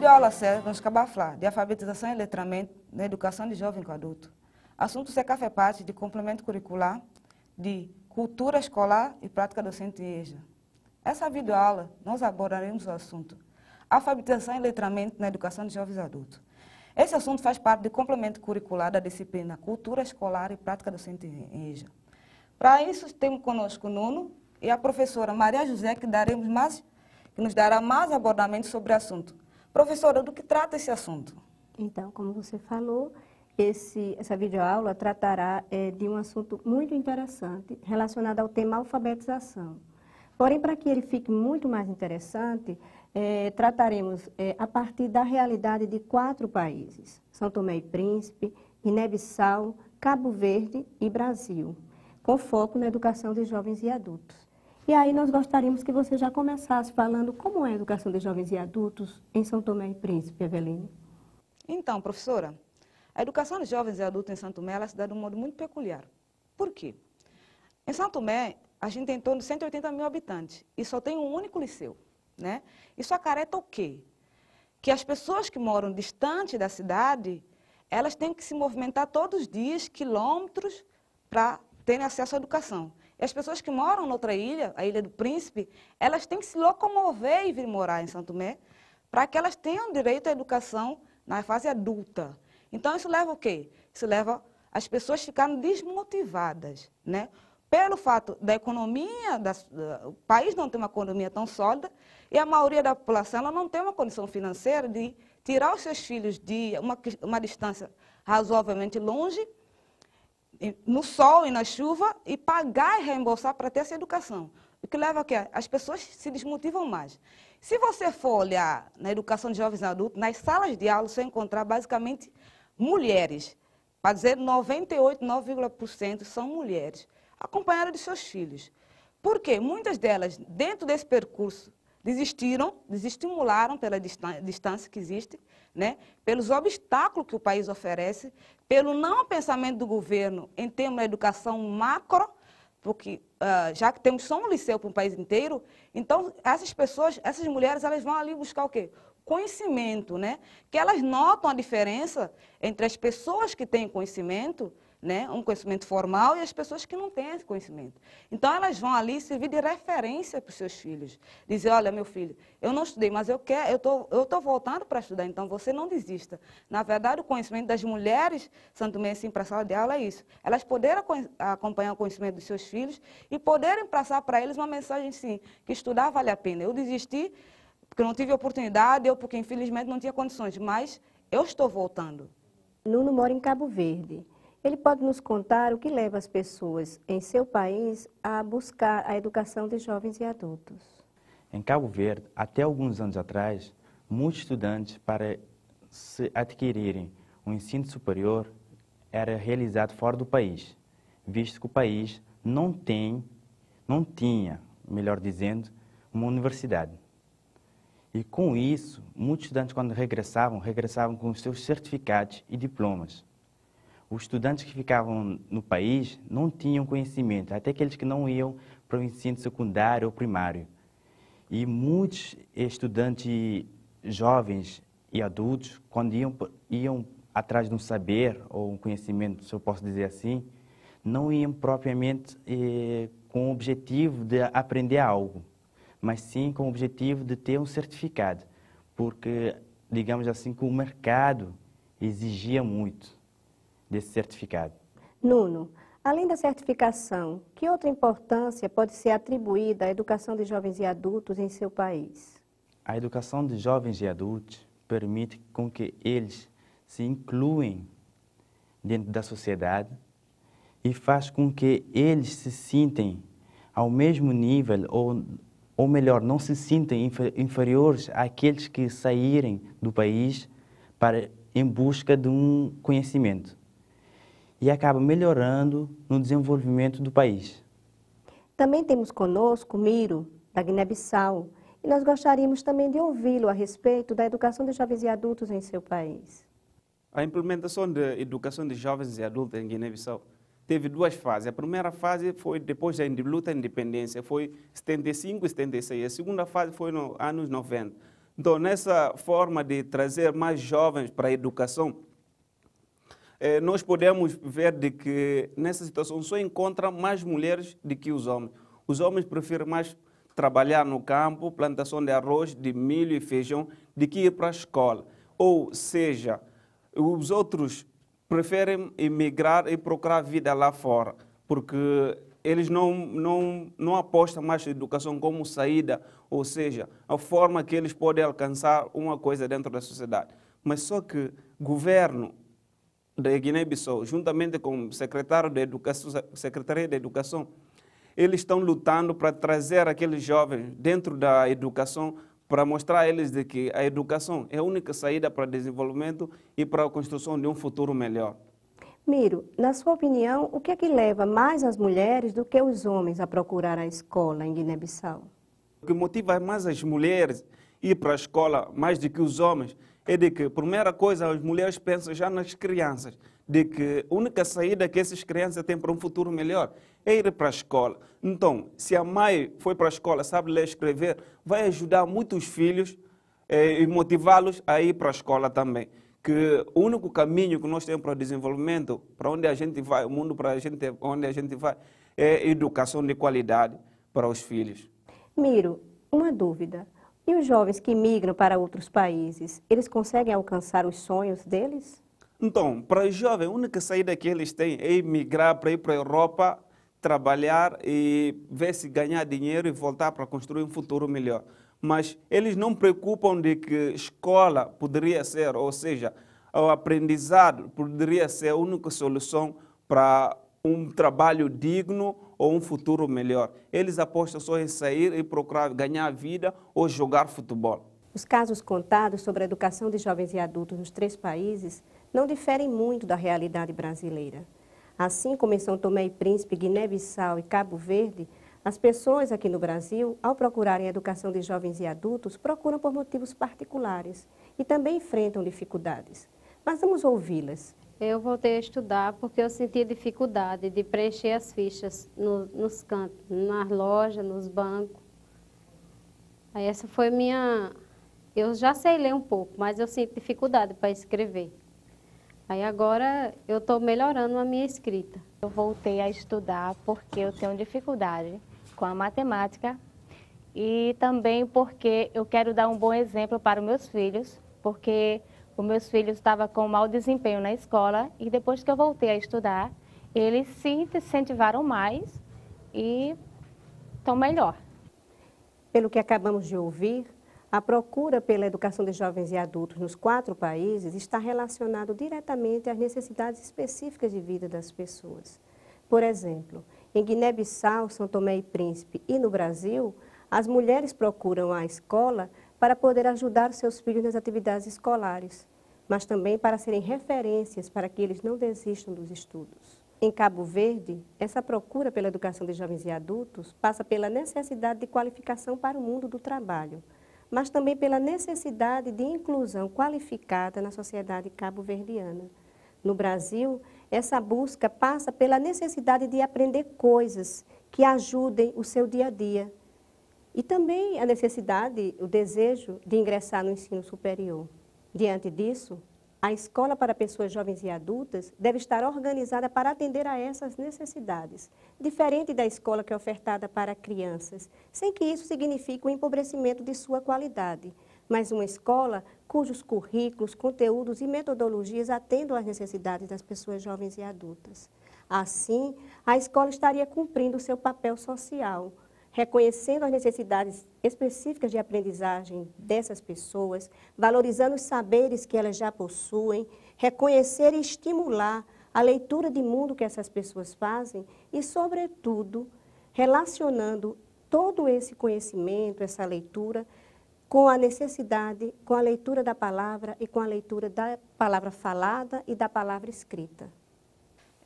videoaula séria vamos falar de alfabetização e letramento na educação de jovem com adulto. Assunto SECAF é parte de complemento curricular de cultura escolar e prática docente em EJA. Essa videoaula nós abordaremos o assunto alfabetização e letramento na educação de jovens adultos. Esse assunto faz parte do complemento curricular da disciplina cultura escolar e prática docente em EJA. Para isso temos conosco o Nuno e a professora Maria José, que nos dará mais abordamento sobre o assunto. Professora, do que trata esse assunto? Então, como você falou, essa videoaula tratará de um assunto muito interessante relacionado ao tema alfabetização. Porém, para que ele fique muito mais interessante, trataremos a partir da realidade de 4 países: São Tomé e Príncipe, Guiné-Bissau, Cabo Verde e Brasil, com foco na educação de jovens e adultos. E aí nós gostaríamos que você já começasse falando como é a educação de jovens e adultos em São Tomé e Príncipe, Eveline. Então, professora, a educação de jovens e adultos em São Tomé ela se dá de um modo muito peculiar. Por quê? Em São Tomé, a gente tem em torno de 180 mil habitantes e só tem um único liceu, né? Isso acarreta o quê? Que as pessoas que moram distante da cidade, elas têm que se movimentar todos os dias, quilômetros, para terem acesso à educação. E as pessoas que moram noutra ilha, a Ilha do Príncipe, elas têm que se locomover e vir morar em São Tomé para que elas tenham direito à educação na fase adulta. Então, isso leva o quê? Isso leva as pessoas a ficarem desmotivadas, né? Pelo fato da economia, o país não tem uma economia tão sólida e a maioria da população ela não tem uma condição financeira de tirar os seus filhos de uma distância razoavelmente longe, no sol e na chuva, e pagar e reembolsar para ter essa educação. O que leva a quê? As pessoas se desmotivam mais. Se você for olhar na educação de jovens e adultos, nas salas de aula você vai encontrar basicamente mulheres. Para dizer 98,9% são mulheres, acompanhadas de seus filhos. Por quê? Muitas delas, dentro desse percurso, desestimularam pela distância que existe, né? Pelos obstáculos que o país oferece, pelo não pensamento do governo em termos de educação macro, porque já que temos só um liceu para o país inteiro, então essas mulheres, elas vão ali buscar o quê? Conhecimento, né? Que elas notam a diferença entre as pessoas que têm conhecimento, né? Um conhecimento formal, e as pessoas que não têm esse conhecimento. Então, elas vão ali servir de referência para os seus filhos. Dizer, olha, meu filho, eu não estudei, mas eu estou voltando para estudar, então você não desista. Na verdade, o conhecimento das mulheres, Santo Tomé, assim, para a sala de aula é isso. Elas poderem acompanhar o conhecimento dos seus filhos e poderem passar para eles uma mensagem, sim, que estudar vale a pena. Eu desisti porque eu não tive oportunidade, ou porque, infelizmente, não tinha condições, mas eu estou voltando. Nuno mora em Cabo Verde. Ele pode nos contar o que leva as pessoas em seu país a buscar a educação de jovens e adultos. Em Cabo Verde, até alguns anos atrás, muitos estudantes, para se adquirirem um ensino superior, era realizado fora do país, visto que o país não tinha, melhor dizendo, uma universidade. E com isso, muitos estudantes, quando regressavam com os seus certificados e diplomas. Os estudantes que ficavam no país não tinham conhecimento, até aqueles que não iam para o ensino secundário ou primário. E muitos estudantes jovens e adultos, quando iam atrás de um saber ou um conhecimento, se eu posso dizer assim, não iam propriamente com o objetivo de aprender algo, mas sim com o objetivo de ter um certificado, porque, digamos assim, que o mercado exigia muito desse certificado. Nuno, além da certificação, que outra importância pode ser atribuída à educação de jovens e adultos em seu país? A educação de jovens e adultos permite com que eles se incluem dentro da sociedade e faz com que eles se sintem ao mesmo nível, ou melhor, não se sintam inferiores àqueles que saírem do país em busca de um conhecimento. E acaba melhorando no desenvolvimento do país. Também temos conosco Miro, da Guiné-Bissau, e nós gostaríamos também de ouvi-lo a respeito da educação de jovens e adultos em seu país. A implementação da educação de jovens e adultos em Guiné-Bissau teve 2 fases. A primeira fase foi depois da luta da independência, foi 75 e 76. A segunda fase foi nos anos 90. Então, nessa forma de trazer mais jovens para a educação, nós podemos ver de que nessa situação só encontra mais mulheres do que os homens. Os homens preferem mais trabalhar no campo, plantação de arroz, de milho e feijão, do que ir para a escola. Ou seja, os outros preferem emigrar e procurar vida lá fora, porque eles não apostam mais na educação como saída, ou seja, a forma que eles podem alcançar uma coisa dentro da sociedade. Mas só que o governo da Guiné-Bissau, juntamente com o secretário da Educação, Secretaria da Educação, eles estão lutando para trazer aqueles jovens dentro da educação, para mostrar a eles de que a educação é a única saída para o desenvolvimento e para a construção de um futuro melhor. Miro, na sua opinião, o que é que leva mais as mulheres do que os homens a procurar a escola em Guiné-Bissau? O que motiva mais as mulheres a ir para a escola mais do que os homens é de que, primeira coisa, as mulheres pensam já nas crianças, de que a única saída que essas crianças têm para um futuro melhor é ir para a escola. Então, se a mãe foi para a escola, sabe ler e escrever, vai ajudar muitos filhos e motivá-los a ir para a escola também. Que o único caminho que nós temos para o desenvolvimento, para onde a gente vai, o mundo para onde a gente vai, é educação de qualidade para os filhos. Miro, uma dúvida. E os jovens que migram para outros países, eles conseguem alcançar os sonhos deles? Então, para os jovens, a única saída que eles têm é emigrar para ir para a Europa, trabalhar e ver se ganhar dinheiro e voltar para construir um futuro melhor. Mas eles não preocupam de que escola poderia ser, ou seja, o aprendizado poderia ser a única solução para um trabalho digno ou um futuro melhor. Eles apostam só em sair e procurar ganhar vida ou jogar futebol. Os casos contados sobre a educação de jovens e adultos nos 3 países não diferem muito da realidade brasileira. Assim como em São Tomé e Príncipe, Guiné-Bissau e Cabo Verde, as pessoas aqui no Brasil, ao procurarem a educação de jovens e adultos, procuram por motivos particulares e também enfrentam dificuldades. Mas vamos ouvi-las. Eu voltei a estudar porque eu sentia dificuldade de preencher as fichas nos cantos, nas lojas, nos bancos. Aí essa foi minha... Eu já sei ler um pouco, mas eu sinto dificuldade para escrever. Aí agora eu estou melhorando a minha escrita. Eu voltei a estudar porque eu tenho dificuldade com a matemática e também porque eu quero dar um bom exemplo para os meus filhos, porque os meus filhos estavam com mau desempenho na escola e depois que eu voltei a estudar, eles se incentivaram mais e estão melhor. Pelo que acabamos de ouvir, a procura pela educação de jovens e adultos nos 4 países está relacionado diretamente às necessidades específicas de vida das pessoas. Por exemplo, em Guiné-Bissau, São Tomé e Príncipe e no Brasil, as mulheres procuram a escola para poder ajudar seus filhos nas atividades escolares, mas também para serem referências para que eles não desistam dos estudos. Em Cabo Verde, essa procura pela educação de jovens e adultos passa pela necessidade de qualificação para o mundo do trabalho, mas também pela necessidade de inclusão qualificada na sociedade cabo-verdiana. No Brasil, essa busca passa pela necessidade de aprender coisas que ajudem o seu dia a dia. E também a necessidade, o desejo de ingressar no ensino superior. Diante disso, a escola para pessoas jovens e adultas deve estar organizada para atender a essas necessidades, diferente da escola que é ofertada para crianças, sem que isso signifique o empobrecimento de sua qualidade, mas uma escola cujos currículos, conteúdos e metodologias atendam às necessidades das pessoas jovens e adultas. Assim, a escola estaria cumprindo o seu papel social, reconhecendo as necessidades específicas de aprendizagem dessas pessoas, valorizando os saberes que elas já possuem, reconhecer e estimular a leitura de mundo que essas pessoas fazem e, sobretudo, relacionando todo esse conhecimento, essa leitura, com a necessidade, com a leitura da palavra e com a leitura da palavra falada e da palavra escrita.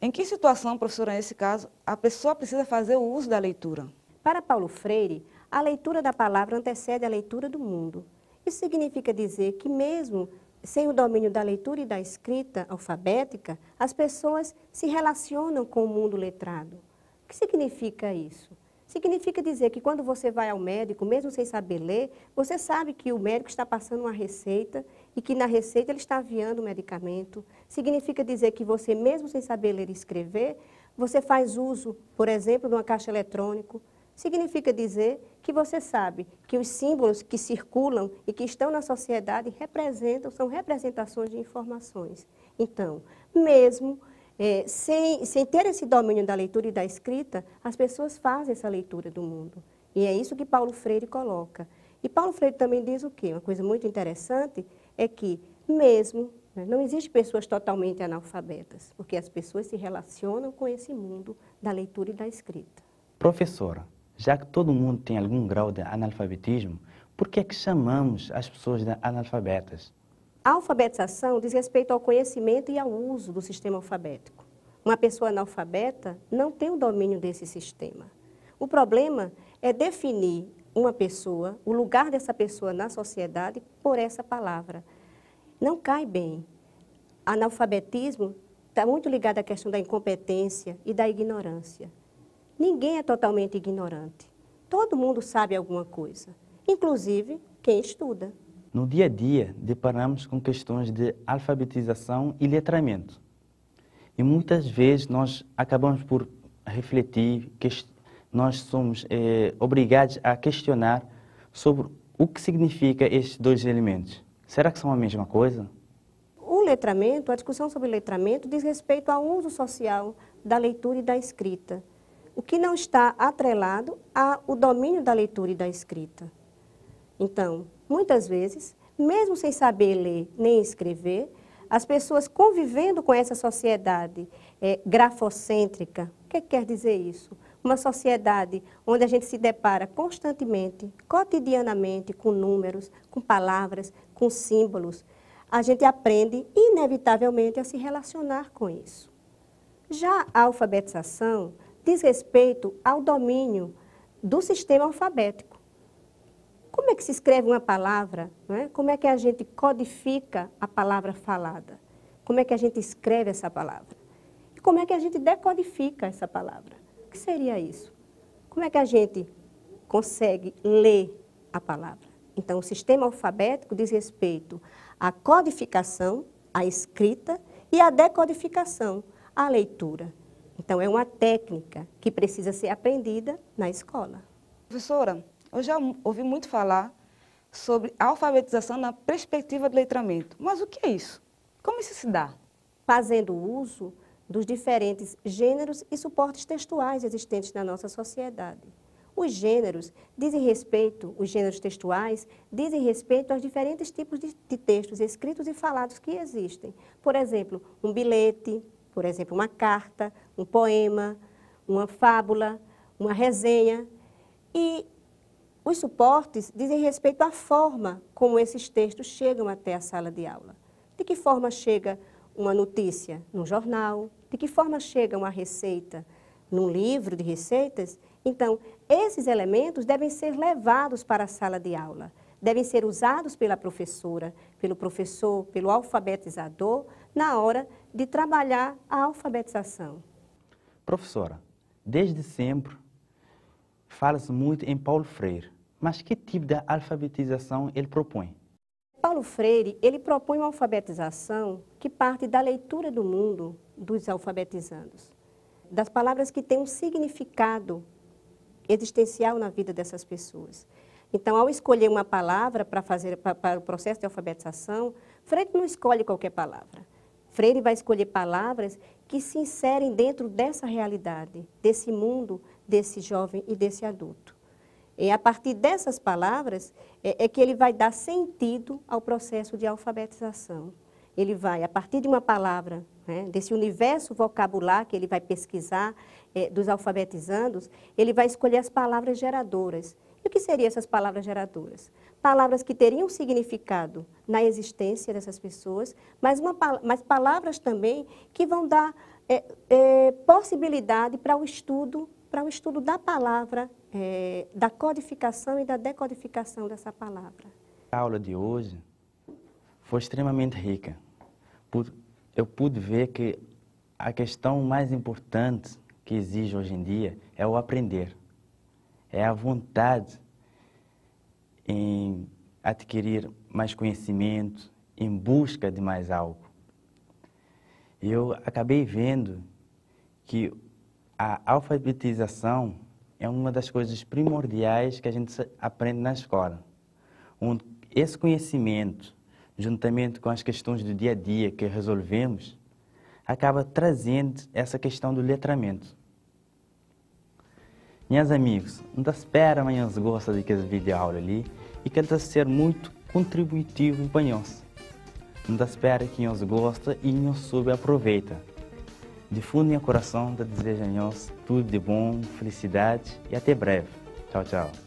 Em que situação, professora, nesse caso, a pessoa precisa fazer o uso da leitura? Para Paulo Freire, a leitura da palavra antecede a leitura do mundo. Isso significa dizer que mesmo sem o domínio da leitura e da escrita alfabética, as pessoas se relacionam com o mundo letrado. O que significa isso? Significa dizer que quando você vai ao médico, mesmo sem saber ler, você sabe que o médico está passando uma receita e que na receita ele está enviando o medicamento. Significa dizer que você, mesmo sem saber ler e escrever, você faz uso, por exemplo, de uma caixa eletrônica. Significa dizer que você sabe que os símbolos que circulam e que estão na sociedade são representações de informações. Então, mesmo sem ter esse domínio da leitura e da escrita, as pessoas fazem essa leitura do mundo. E é isso que Paulo Freire coloca. E Paulo Freire também diz o quê? Uma coisa muito interessante é que mesmo, não existem pessoas totalmente analfabetas, porque as pessoas se relacionam com esse mundo da leitura e da escrita. Professora, já que todo mundo tem algum grau de analfabetismo, por que é que chamamos as pessoas de analfabetas? A alfabetização diz respeito ao conhecimento e ao uso do sistema alfabético. Uma pessoa analfabeta não tem o domínio desse sistema. O problema é definir uma pessoa, o lugar dessa pessoa na sociedade por essa palavra. Não cai bem. Analfabetismo está muito ligado à questão da incompetência e da ignorância. Ninguém é totalmente ignorante. Todo mundo sabe alguma coisa, inclusive quem estuda. No dia a dia, deparamos com questões de alfabetização e letramento. E muitas vezes nós acabamos por refletir, nós somos obrigados a questionar sobre o que significa estes dois elementos. Será que são a mesma coisa? O letramento, a discussão sobre letramento diz respeito ao uso social da leitura e da escrita, o que não está atrelado ao domínio da leitura e da escrita. Então, muitas vezes, mesmo sem saber ler nem escrever, as pessoas convivendo com essa sociedade grafocêntrica, o que quer dizer isso? Uma sociedade onde a gente se depara constantemente, cotidianamente, com números, com palavras, com símbolos, a gente aprende inevitavelmente a se relacionar com isso. Já a alfabetização diz respeito ao domínio do sistema alfabético. Como é que se escreve uma palavra? Né? Como é que a gente codifica a palavra falada? Como é que a gente escreve essa palavra? E como é que a gente decodifica essa palavra? O que seria isso? Como é que a gente consegue ler a palavra? Então, o sistema alfabético diz respeito à codificação, à escrita e à decodificação, à leitura. Então, é uma técnica que precisa ser aprendida na escola. Professora, eu já ouvi muito falar sobre alfabetização na perspectiva do letramento. Mas o que é isso? Como isso se dá? Fazendo uso dos diferentes gêneros e suportes textuais existentes na nossa sociedade. Os gêneros os gêneros textuais dizem respeito aos diferentes tipos de textos escritos e falados que existem. Por exemplo, um bilhete, por exemplo, uma carta, um poema, uma fábula, uma resenha. E os suportes dizem respeito à forma como esses textos chegam até a sala de aula. De que forma chega uma notícia num jornal? De que forma chega uma receita num livro de receitas? Então, esses elementos devem ser levados para a sala de aula, devem ser usados pela professora, pelo professor, pelo alfabetizador, na hora de trabalhar a alfabetização. Professora, desde sempre fala-se muito em Paulo Freire, mas que tipo de alfabetização ele propõe? Paulo Freire, ele propõe uma alfabetização que parte da leitura do mundo dos alfabetizandos, das palavras que têm um significado existencial na vida dessas pessoas. Então, ao escolher uma palavra para o processo de alfabetização, Freire não escolhe qualquer palavra. Freire vai escolher palavras que se inserem dentro dessa realidade, desse mundo, desse jovem e desse adulto. E a partir dessas palavras é que ele vai dar sentido ao processo de alfabetização. Ele vai, a partir de uma palavra, né, desse universo vocabular que ele vai pesquisar dos alfabetizandos, ele vai escolher as palavras geradoras. E o que seriam essas palavras geradoras? Palavras que teriam significado na existência dessas pessoas, mas palavras também que vão dar possibilidade para o estudo da palavra, da codificação e da decodificação dessa palavra. A aula de hoje foi extremamente rica. Eu pude ver que a questão mais importante que exige hoje em dia é o aprender. é a vontade em adquirir mais conhecimento, em busca de mais algo. Eu acabei vendo que a alfabetização é uma das coisas primordiais que a gente aprende na escola. Esse conhecimento, juntamente com as questões do dia a dia que resolvemos, acaba trazendo essa questão do letramento. Meus amigos, não espera amanhã gostam daquele vídeo aula ali e que está ser muito contributivo para nós. Não espera que nós gostem e nós soube aproveita. De fundo do meu coração, eu desejo a nós tudo de bom, felicidade e até breve. Tchau, tchau.